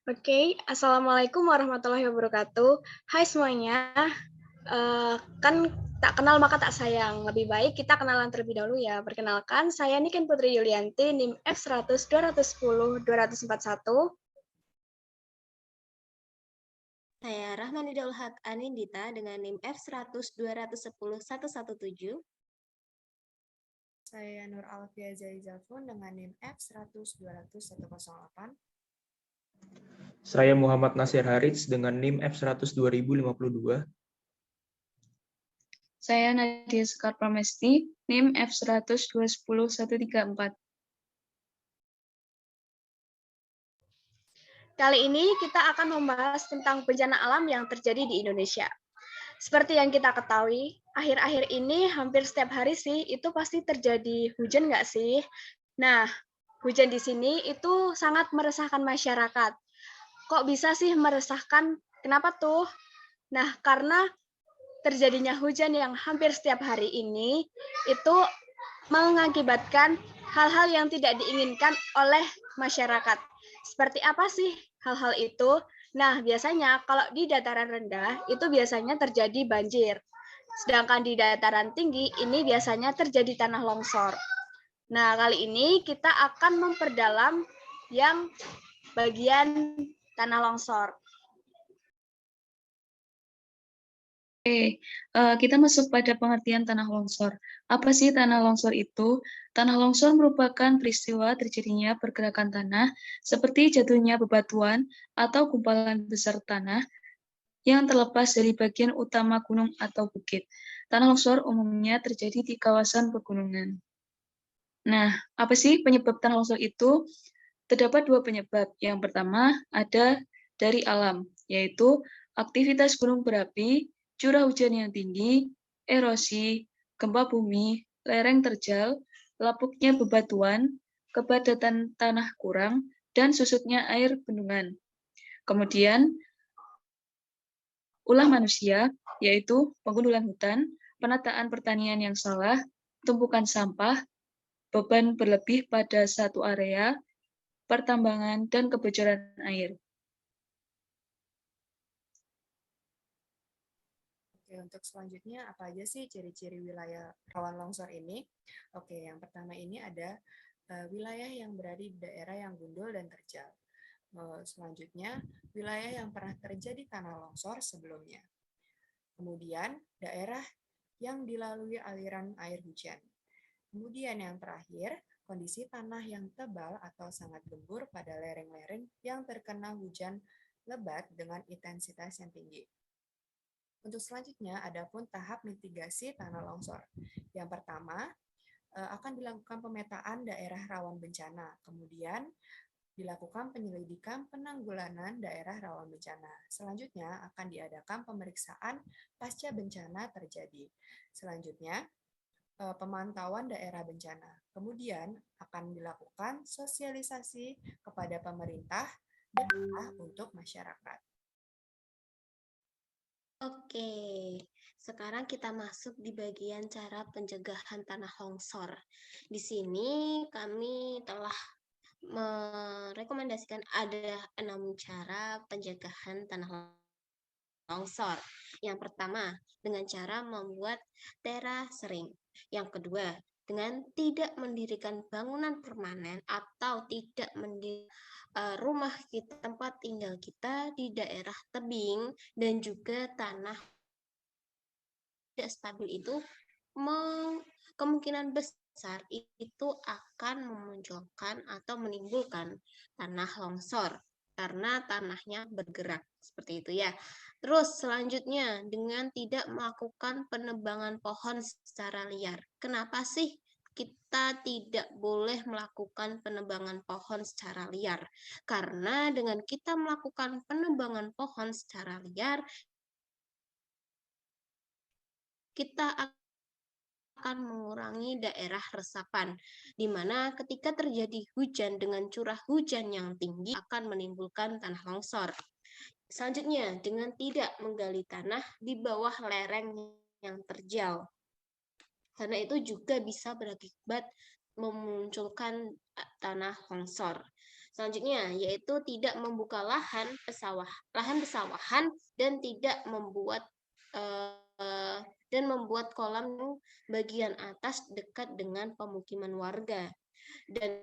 Assalamualaikum warahmatullahi wabarakatuh. Hai semuanya, kan tak kenal maka tak sayang. Lebih baik kita kenalan terlebih dahulu ya. Perkenalkan, saya Niken Putri Yulianti, NIM F100 210 241. Saya Rahmani Daul Haq Anindita dengan NIM F100 210 117. Saya Nur Alfia Zaizalfun dengan NIM F100 200 108. Saya Muhammad Nasir Harits dengan NIM F100 2052. Saya Nadia Sekar Pramesti, NIM F100 210 134. Kali ini kita akan membahas tentang bencana alam yang terjadi di Indonesia. Seperti yang kita ketahui, akhir-akhir ini hampir setiap hari sih itu pasti terjadi hujan nggak sih? Nah, hujan di sini itu sangat meresahkan masyarakat. Kok bisa sih meresahkan? Kenapa tuh? Nah, karena terjadinya hujan yang hampir setiap hari ini itu mengakibatkan hal-hal yang tidak diinginkan oleh masyarakat. Seperti apa sih hal-hal itu? Nah, biasanya kalau di dataran rendah itu biasanya terjadi banjir. Sedangkan di dataran tinggi ini biasanya terjadi tanah longsor. Nah, kali ini kita akan memperdalam yang bagian tanah longsor. Kita masuk pada pengertian tanah longsor. Apa sih tanah longsor itu? Tanah longsor merupakan peristiwa terjadinya pergerakan tanah seperti jatuhnya bebatuan atau gumpalan besar tanah yang terlepas dari bagian utama gunung atau bukit. Tanah longsor umumnya terjadi di kawasan pegunungan. Nah, apa sih penyebab tanah longsor itu? Terdapat dua penyebab. Yang pertama ada dari alam, yaitu aktivitas gunung berapi, curah hujan yang tinggi, erosi, gempa bumi, lereng terjal, lapuknya bebatuan, kepadatan tanah kurang, dan susutnya air bendungan. Kemudian, ulah manusia, yaitu pengundulan hutan, penataan pertanian yang salah, tumpukan sampah, beban berlebih pada satu area, pertambangan, dan kebocoran air. Oke, untuk selanjutnya apa aja sih ciri-ciri wilayah rawan longsor ini? Oke, yang pertama ini ada wilayah yang berada di daerah yang gundul dan terjal. Selanjutnya, wilayah yang pernah terjadi tanah longsor sebelumnya. Kemudian, daerah yang dilalui aliran air hujan. Kemudian yang terakhir, kondisi tanah yang tebal atau sangat gembur pada lereng-lereng yang terkena hujan lebat dengan intensitas yang tinggi. Untuk selanjutnya, adapun tahap mitigasi tanah longsor. Yang pertama, akan dilakukan pemetaan daerah rawan bencana. Kemudian, dilakukan penyelidikan penanggulangan daerah rawan bencana. Selanjutnya, akan diadakan pemeriksaan pasca bencana terjadi. Selanjutnya, pemantauan daerah bencana. Kemudian akan dilakukan sosialisasi kepada pemerintah daerah untuk masyarakat. Oke, sekarang kita masuk di bagian cara pencegahan tanah longsor. Di sini kami telah merekomendasikan ada 6 cara pencegahan tanah longsor. Yang pertama, dengan cara membuat terasering. Yang kedua, dengan tidak mendirikan bangunan permanen atau tidak mendirikan rumah kita, tempat tinggal kita di daerah tebing dan juga tanah tidak stabil itu kemungkinan besar itu akan memunculkan atau menimbulkan tanah longsor karena tanahnya bergerak seperti itu ya. Terus selanjutnya dengan tidak melakukan penebangan pohon secara liar. Kenapa sih kita tidak boleh melakukan penebangan pohon secara liar? Karena dengan kita melakukan penebangan pohon secara liar, kita akan mengurangi daerah resapan, di mana ketika terjadi hujan dengan curah hujan yang tinggi akan menimbulkan tanah longsor. Selanjutnya, dengan tidak menggali tanah di bawah lereng yang terjal, karena itu juga bisa berakibat memunculkan tanah longsor. Selanjutnya yaitu tidak membuka lahan pesawahan dan tidak membuat kolam bagian atas dekat dengan pemukiman warga. Dan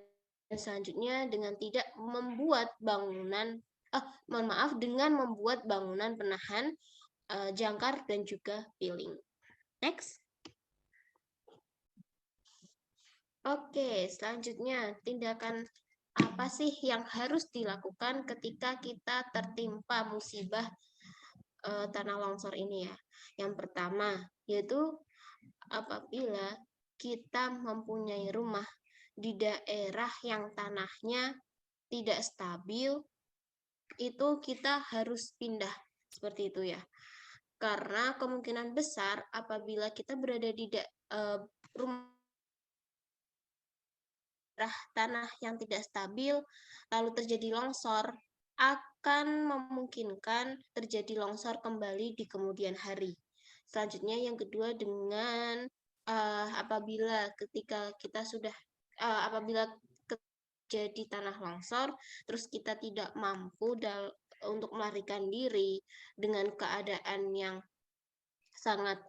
selanjutnya dengan tidak membuat dengan membuat bangunan penahan jangkar dan juga piling. Next. Oke, selanjutnya tindakan apa sih yang harus dilakukan ketika kita tertimpa musibah tanah longsor ini ya? Yang pertama yaitu apabila kita mempunyai rumah di daerah yang tanahnya tidak stabil, itu kita harus pindah seperti itu ya. Karena kemungkinan besar apabila kita berada di rumah tanah yang tidak stabil, lalu terjadi longsor, akan memungkinkan terjadi longsor kembali di kemudian hari. Selanjutnya yang kedua dengan apabila terjadi tanah longsor, terus kita tidak mampu untuk melarikan diri dengan keadaan yang sangat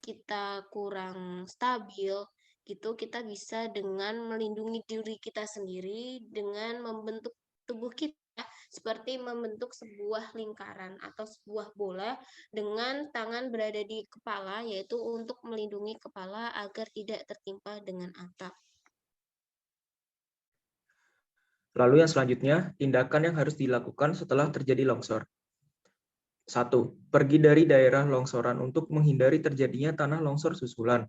kita kurang stabil, gitu kita bisa dengan melindungi diri kita sendiri dengan membentuk tubuh kita seperti membentuk sebuah lingkaran atau sebuah bola dengan tangan berada di kepala, yaitu untuk melindungi kepala agar tidak tertimpa dengan atap. Lalu yang selanjutnya, tindakan yang harus dilakukan setelah terjadi longsor. 1. Pergi dari daerah longsoran untuk menghindari terjadinya tanah longsor susulan.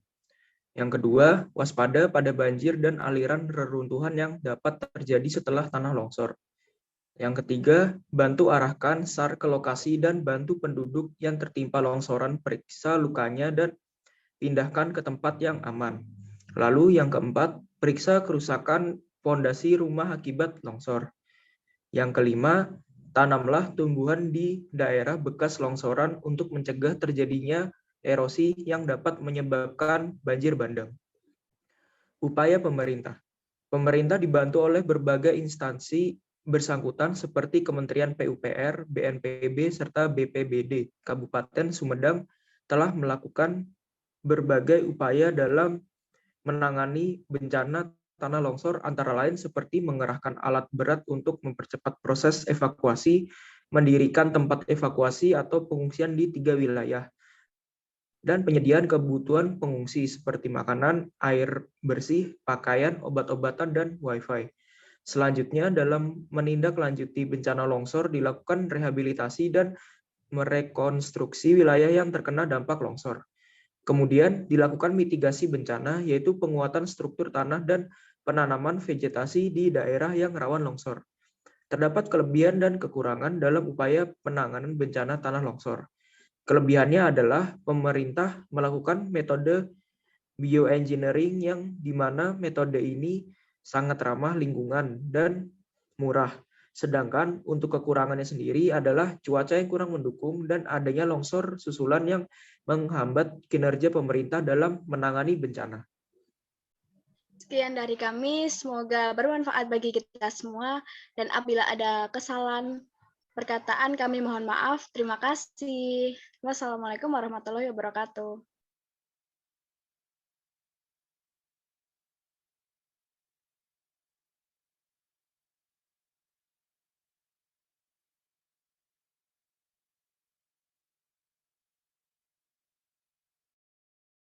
Yang kedua, waspada pada banjir dan aliran reruntuhan yang dapat terjadi setelah tanah longsor. Yang ketiga, bantu arahkan SAR ke lokasi dan bantu penduduk yang tertimpa longsoran periksa lukanya dan pindahkan ke tempat yang aman. Lalu yang keempat, periksa kerusakan pondasi rumah akibat longsor. Yang kelima, tanamlah tumbuhan di daerah bekas longsoran untuk mencegah terjadinya erosi yang dapat menyebabkan banjir bandang. Upaya pemerintah. Pemerintah dibantu oleh berbagai instansi bersangkutan seperti Kementerian PUPR, BNPB, serta BPBD. Kabupaten Sumedang telah melakukan berbagai upaya dalam menangani bencana tanah longsor, antara lain seperti mengerahkan alat berat untuk mempercepat proses evakuasi, mendirikan tempat evakuasi atau pengungsian di 3 wilayah, dan penyediaan kebutuhan pengungsi seperti makanan, air bersih, pakaian, obat-obatan, dan Wi-Fi. Selanjutnya, dalam menindaklanjuti bencana longsor, dilakukan rehabilitasi dan merekonstruksi wilayah yang terkena dampak longsor. Kemudian dilakukan mitigasi bencana, yaitu penguatan struktur tanah dan penanaman vegetasi di daerah yang rawan longsor. Terdapat kelebihan dan kekurangan dalam upaya penanganan bencana tanah longsor. Kelebihannya adalah pemerintah melakukan metode bioengineering yang di mana metode ini sangat ramah lingkungan dan murah. Sedangkan untuk kekurangannya sendiri adalah cuaca yang kurang mendukung dan adanya longsor susulan yang menghambat kinerja pemerintah dalam menangani bencana. Sekian dari kami, semoga bermanfaat bagi kita semua, dan apabila ada kesalahan perkataan kami mohon maaf. Terima kasih. Wassalamualaikum warahmatullahi wabarakatuh.